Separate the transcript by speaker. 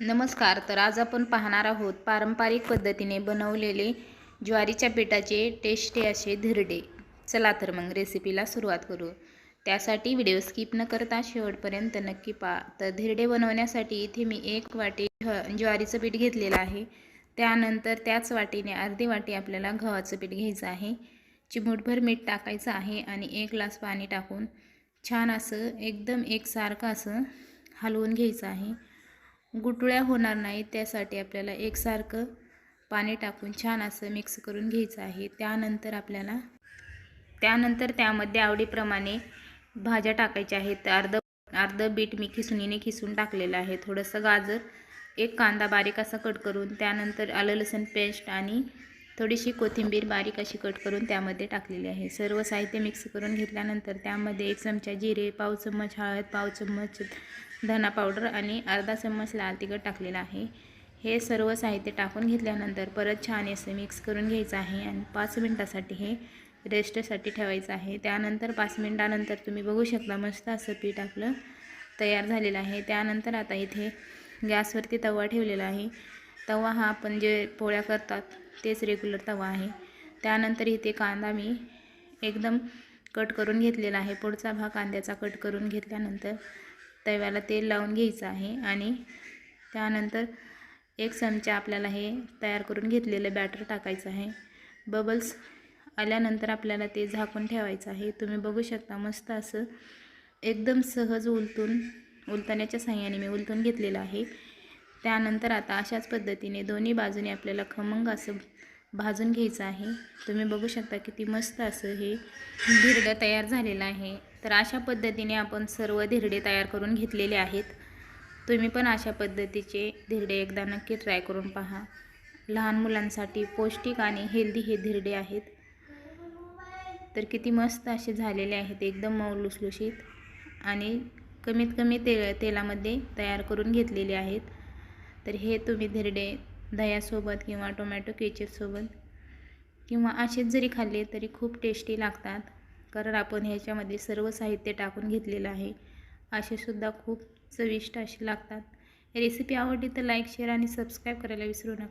Speaker 1: नमस्कार. तर आज आपण पाहणार आहोत पारंपरिक पद्धतीने बनवलेले ज्वारीच्या पिठाचे टेस्टी असे धिरडे. चला तर मग रेसिपीला सुरुवात करू. त्यासाठी व्हिडिओ स्किप न करता शेवटपर्यंत नक्की पहा. तर धिरडे बनवण्यासाठी इथे मी 1 वाटी ज्वारीचं पीठ घेतलेलं आहे. त्यानंतर त्याच वाटीने अर्धी वाटी आपल्याला गव्हाचं पीठ घ्यायचं आहे. चिमूटभर मीठ टाकायचं आहे आणि 1 ग्लास पाणी टाकून छान असं एकदम एकसारखं असं हलवून घ्यायचं आहे. गुठळ्या होणार नाही त्यासाठी आपल्याला एकसारखं पाणी टाकून छान असं मिक्स करून घ्यायचं आहे. त्यानंतर त्यामध्ये आवडीप्रमाणे भाज्या टाकायच्या आहेत. अर्धं बीट मी खिसून टाकलेलं आहे. थोडंसं गाजर, 1 कांदा बारीक असा कट करून, त्यानंतर आलं लसूण पेस्ट आणि थोडीशी कोथिंबीर बारीक अशी कट करून त्यामध्ये टाकलेली आहे. सर्व साहित्य मिक्स करून घेतल्यानंतर त्यामध्ये 1 चमचा जिरे, पाव चम्मच हळद, पाव चम्मच धना पावडर आणि अर्धा चम्मच लाल तिखट टाकलेलं आहे. हे सर्व साहित्य टाकून घेतल्यानंतर परत छान असं मिक्स करून घ्यायचं आहे आणि 5 मिनिटासाठी हे रेस्टसाठी ठेवायचं आहे. त्यानंतर 5 मिनिटानंतर तुम्ही बघू शकता मस्त असं पीठ आपलं तयार झालेलं आहे. त्यानंतर आता इथे गॅसवरती तवा ठेवलेला आहे. तवा हा आपण जे पोळ्या करतात तेच रेग्युलर तवा आहे. त्यानंतर इथे कांदा मी एकदम कट करून घेतलेला आहे. पुढचा भाग कांद्याचा कट करून घेतल्यानंतर तव्याला तेल लावून घ्यायचं आहे आणि त्यानंतर 1 चमचा आपल्याला हे तयार करून घेतलेलं बॅटर टाकायचं आहे. बबल्स आल्यानंतर आपल्याला ते झाकून ठेवायचं आहे. तुम्ही बघू शकता मस्त असं एकदम सहज उलटण्याच्या साहाय्याने मी उलटून घेतलेलं आहे. त्यानंतर आता अशाच पद्धतीने दोन्ही बाजूने आपल्याला खमंग असं भाजून घ्यायचं आहे. तुम्ही बघू शकता किती मस्त असं हे धिरडं तयार झालेलं आहे. तर अशा पद्धतीने आपण सर्व धिरडे तयार करून घेतलेले आहेत. तुम्ही पण अशा पद्धतीचे धिरडे एकदा नक्की ट्राय करून पहा. लहान मुलांसाठी पौष्टिक आणि हेल्दी हे धिरडे आहेत. तर किती मस्त असे झालेले आहेत, एकदम मऊ लुसलुशीत आणि कमीत कमी तेलामध्ये तयार करून घेतलेले आहेत. तर हे तुम्ही धिरडे दह्यासोबत किंवा टोमॅटो केचपसोबत किंवा असेच जरी खाल्ले तरी खूप टेस्टी लागतात, कारण आपण ह्याच्यामध्ये सर्व साहित्य टाकून घेतलेलं आहे. असेसुद्धा खूप चविष्ट असे लागतात. रेसिपी आवडली तर लाईक, शेअर आणि सबस्क्राईब करायला विसरू नका.